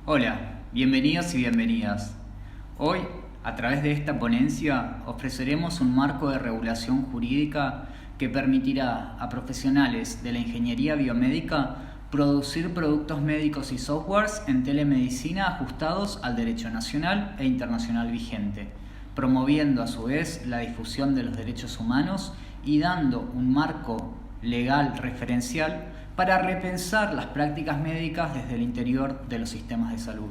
Hola, bienvenidos y bienvenidas. Hoy, a través de esta ponencia, ofreceremos un marco de regulación jurídica que permitirá a profesionales de la ingeniería biomédica producir productos médicos y softwares en telemedicina ajustados al derecho nacional e internacional vigente, promoviendo a su vez la difusión de los derechos humanos y dando un marco legal referencial para repensar las prácticas médicas desde el interior de los sistemas de salud.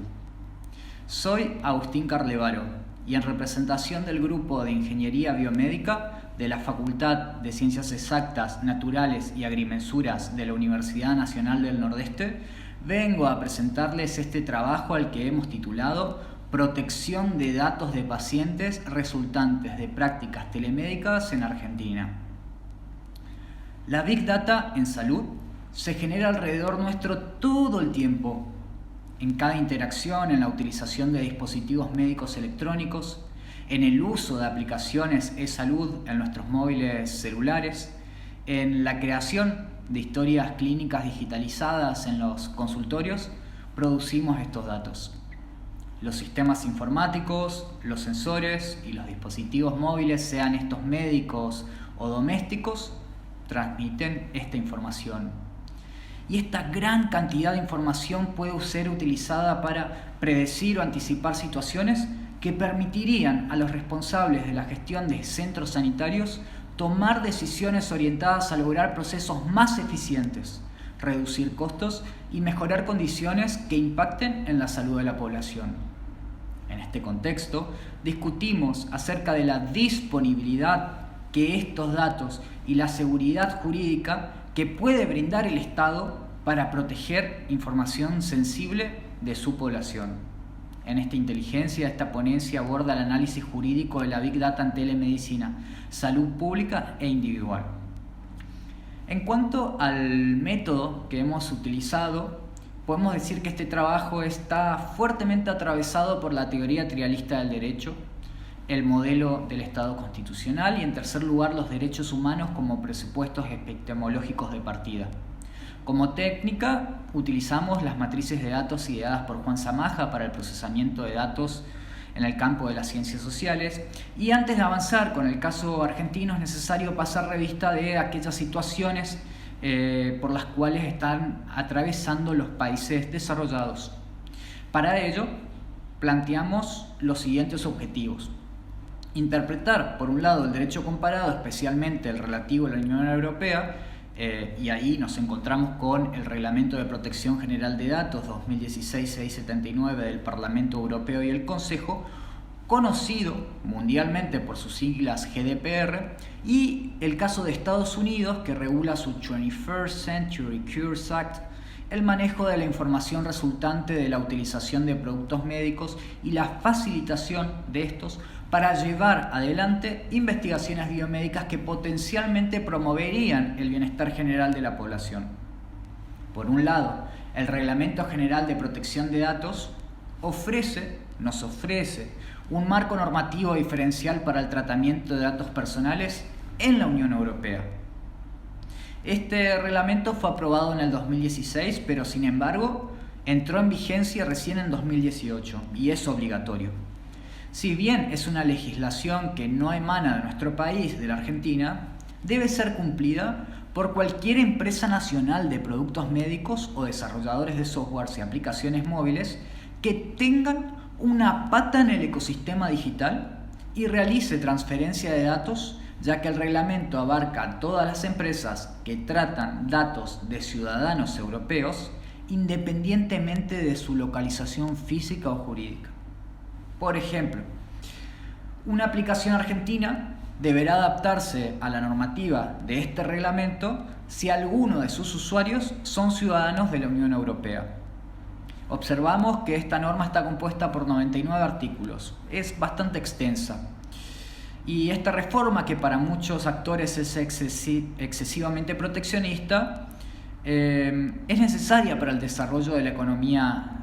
Soy Agustín Carlevaro y en representación del Grupo de Ingeniería Biomédica de la Facultad de Ciencias Exactas, Naturales y Agrimensuras de la Universidad Nacional del Nordeste, vengo a presentarles este trabajo al que hemos titulado Protección de datos de pacientes resultantes de prácticas telemédicas en Argentina. La Big Data en salud se genera alrededor nuestro todo el tiempo, en cada interacción, en la utilización de dispositivos médicos electrónicos, en el uso de aplicaciones e-salud en nuestros móviles celulares, en la creación de historias clínicas digitalizadas en los consultorios, producimos estos datos. Los sistemas informáticos, los sensores y los dispositivos móviles, sean estos médicos o domésticos, transmiten esta información. Y esta gran cantidad de información puede ser utilizada para predecir o anticipar situaciones que permitirían a los responsables de la gestión de centros sanitarios tomar decisiones orientadas a lograr procesos más eficientes, reducir costos y mejorar condiciones que impacten en la salud de la población. En este contexto, discutimos acerca de la disponibilidad que estos datos y la seguridad jurídica que puede brindar el Estado para proteger información sensible de su población. En esta inteligencia, esta ponencia aborda el análisis jurídico de la Big Data en telemedicina, salud pública e individual. En cuanto al método que hemos utilizado, podemos decir que este trabajo está fuertemente atravesado por la teoría trialista del derecho, el modelo del Estado constitucional y, en tercer lugar, los derechos humanos como presupuestos epistemológicos de partida. Como técnica, utilizamos las matrices de datos ideadas por Juan Zamaja para el procesamiento de datos en el campo de las ciencias sociales. Y antes de avanzar con el caso argentino, es necesario pasar revista de aquellas situaciones por las cuales están atravesando los países desarrollados. Para ello, planteamos los siguientes objetivos. Interpretar, por un lado, el derecho comparado, especialmente el relativo a la Unión Europea, y ahí nos encontramos con el Reglamento de Protección General de Datos 2016-679 del Parlamento Europeo y el Consejo, conocido mundialmente por sus siglas GDPR, y el caso de Estados Unidos, que regula su 21st Century Cures Act, el manejo de la información resultante de la utilización de productos médicos y la facilitación de estos para llevar adelante investigaciones biomédicas que potencialmente promoverían el bienestar general de la población. Por un lado, el Reglamento General de Protección de Datos nos ofrece un marco normativo diferencial para el tratamiento de datos personales en la Unión Europea. Este reglamento fue aprobado en el 2016, pero sin embargo entró en vigencia recién en 2018 y es obligatorio. Si bien es una legislación que no emana de nuestro país, de la Argentina, debe ser cumplida por cualquier empresa nacional de productos médicos o desarrolladores de softwares y aplicaciones móviles que tengan una pata en el ecosistema digital y realice transferencia de datos, ya que el reglamento abarca a todas las empresas que tratan datos de ciudadanos europeos independientemente de su localización física o jurídica. Por ejemplo, una aplicación argentina deberá adaptarse a la normativa de este reglamento si alguno de sus usuarios son ciudadanos de la Unión Europea. Observamos que esta norma está compuesta por 99 artículos, es bastante extensa. Y esta reforma, que para muchos actores es excesivamente proteccionista, es necesaria para el desarrollo de la economía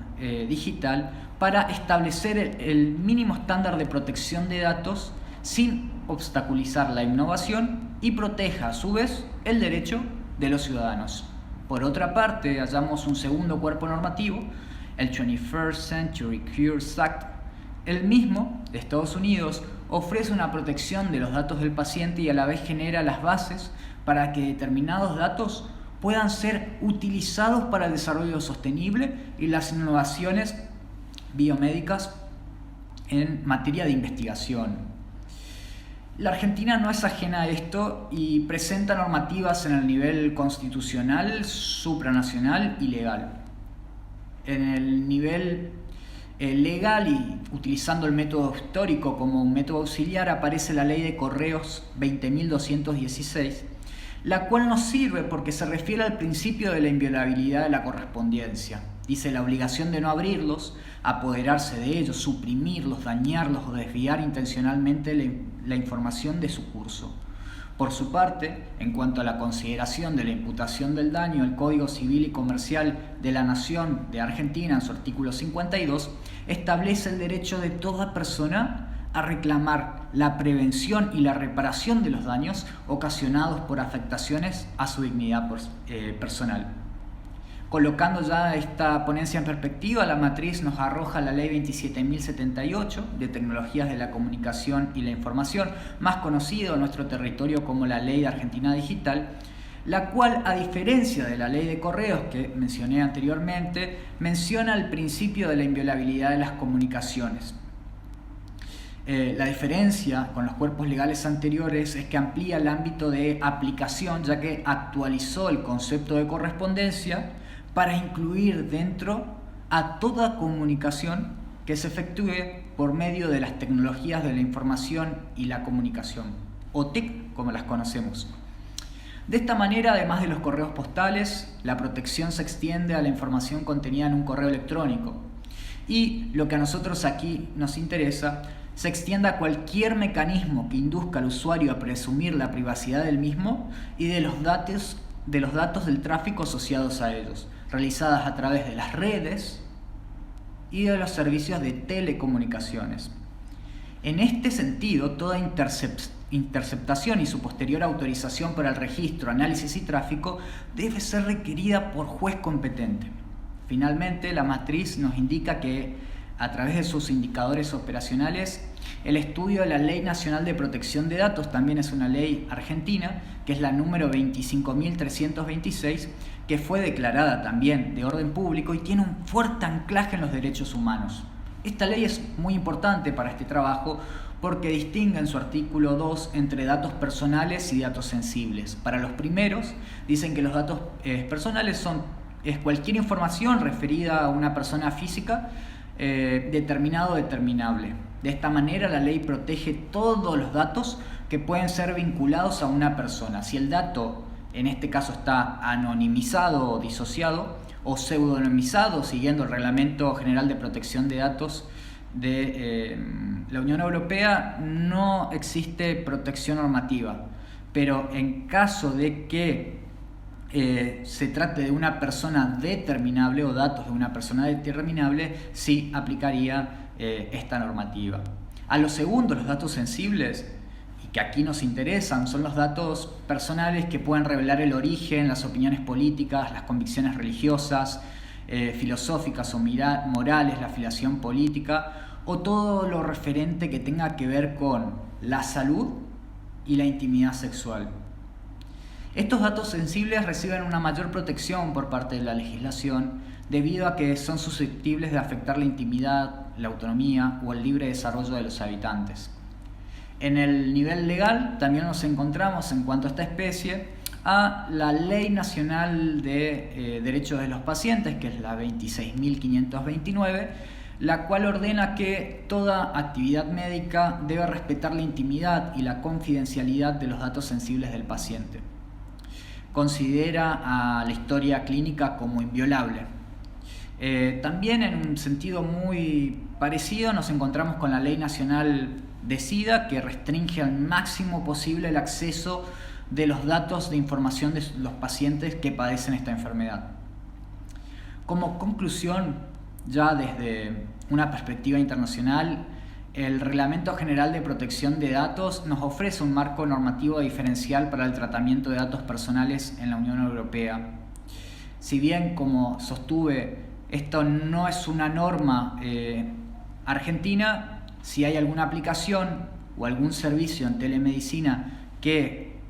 digital para establecer el mínimo estándar de protección de datos sin obstaculizar la innovación y proteja a su vez el derecho de los ciudadanos. Por otra parte, hallamos un segundo cuerpo normativo, el 21st Century Cures Act. El mismo, de Estados Unidos, ofrece una protección de los datos del paciente y a la vez genera las bases para que determinados datos puedan ser utilizados para el desarrollo sostenible y las innovaciones biomédicas en materia de investigación. La Argentina no es ajena a esto y presenta normativas en el nivel constitucional, supranacional y legal. En el nivel legal y utilizando el método histórico como un método auxiliar aparece la Ley de Correos 20.216, la cual nos sirve porque se refiere al principio de la inviolabilidad de la correspondencia. Dice la obligación de no abrirlos, apoderarse de ellos, suprimirlos, dañarlos o desviar intencionalmente la información de su curso. Por su parte, en cuanto a la consideración de la imputación del daño, el Código Civil y Comercial de la Nación de Argentina, en su artículo 52, establece el derecho de toda persona a reclamar la prevención y la reparación de los daños ocasionados por afectaciones a su dignidad personal. Colocando ya esta ponencia en perspectiva, la matriz nos arroja la Ley 27.078 de Tecnologías de la Comunicación y la Información, más conocido en nuestro territorio como la Ley de Argentina Digital, la cual, a diferencia de la Ley de Correos que mencioné anteriormente, menciona el principio de la inviolabilidad de las comunicaciones. La diferencia con los cuerpos legales anteriores es que amplía el ámbito de aplicación, ya que actualizó el concepto de correspondencia para incluir dentro a toda comunicación que se efectúe por medio de las tecnologías de la información y la comunicación, o TIC como las conocemos. De esta manera, además de los correos postales, la protección se extiende a la información contenida en un correo electrónico. Y lo que a nosotros aquí nos interesa, se extiende a cualquier mecanismo que induzca al usuario a presumir la privacidad del mismo y de los datos del tráfico asociados a ellos, realizadas a través de las redes y de los servicios de telecomunicaciones. En este sentido, toda interceptación y su posterior autorización para el registro, análisis y tráfico debe ser requerida por juez competente. Finalmente, la matriz nos indica que, a través de sus indicadores operacionales, el estudio de la Ley Nacional de Protección de Datos también es una ley argentina, que es la número 25.326, que fue declarada también de orden público y tiene un fuerte anclaje en los derechos humanos. Esta ley es muy importante para este trabajo porque distingue en su artículo 2 entre datos personales y datos sensibles. Para los primeros, dicen que los datos personales es cualquier información referida a una persona física determinado o determinable. De esta manera, la ley protege todos los datos que pueden ser vinculados a una persona. Si el dato, en este caso, está anonimizado o disociado, o pseudonimizado, siguiendo el Reglamento General de Protección de Datos de la Unión Europea, no existe protección normativa. Pero en caso de que se trate de una persona determinable o datos de una persona determinable, sí aplicaría esta normativa. A lo segundo, los datos sensibles, y que aquí nos interesan, son los datos personales que pueden revelar el origen, las opiniones políticas, las convicciones religiosas, filosóficas o morales, la afiliación política, o todo lo referente que tenga que ver con la salud y la intimidad sexual. Estos datos sensibles reciben una mayor protección por parte de la legislación debido a que son susceptibles de afectar la intimidad, la autonomía o el libre desarrollo de los habitantes. En el nivel legal también nos encontramos, en cuanto a esta especie, a la Ley Nacional de Derechos de los Pacientes, que es la 26.529, la cual ordena que toda actividad médica debe respetar la intimidad y la confidencialidad de los datos sensibles del paciente. Considera a la historia clínica como inviolable. También, en un sentido muy parecido, nos encontramos con la Ley Nacional de SIDA, que restringe al máximo posible el acceso de los datos de información de los pacientes que padecen esta enfermedad. Como conclusión, ya desde una perspectiva internacional, el Reglamento General de Protección de Datos nos ofrece un marco normativo diferencial para el tratamiento de datos personales en la Unión Europea. Si bien, como sostuve, esto no es una norma argentina, si hay alguna aplicación o algún servicio en telemedicina que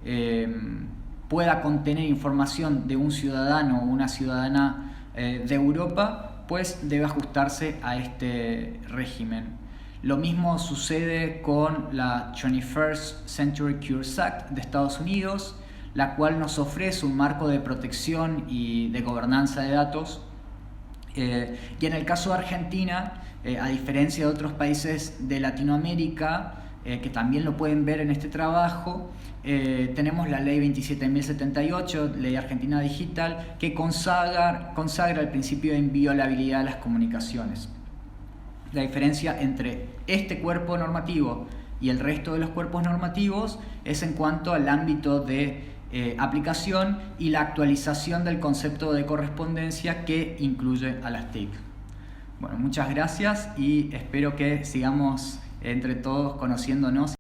pueda contener información de un ciudadano o una ciudadana de Europa, pues debe ajustarse a este régimen. Lo mismo sucede con la 21st Century Cures Act de Estados Unidos, la cual nos ofrece un marco de protección y de gobernanza de datos. Y en el caso de Argentina, a diferencia de otros países de Latinoamérica, que también lo pueden ver en este trabajo, tenemos la ley 27.078, ley argentina digital, que consagra el principio de inviolabilidad de las comunicaciones. La diferencia entre este cuerpo normativo y el resto de los cuerpos normativos es en cuanto al ámbito de aplicación y la actualización del concepto de correspondencia que incluye a las TIC. Bueno, muchas gracias y espero que sigamos entre todos conociéndonos.